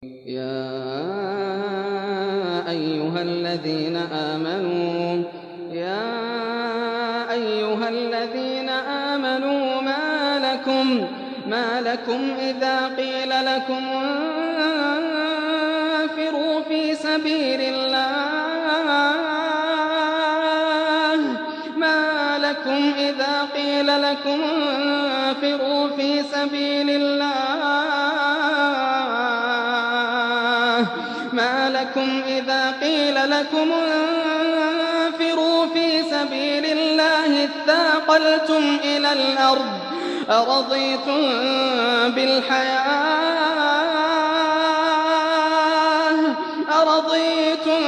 يَا أَيُّهَا الَّذِينَ آمَنُوا مَا لَكُمْ إِذَا قِيلَ لَكُمُ انفِرُوا فِي سَبِيلِ اللَّهِ اثَّاقَلْتُمْ إِلَى الْأَرْضِ أَرَضِيتُم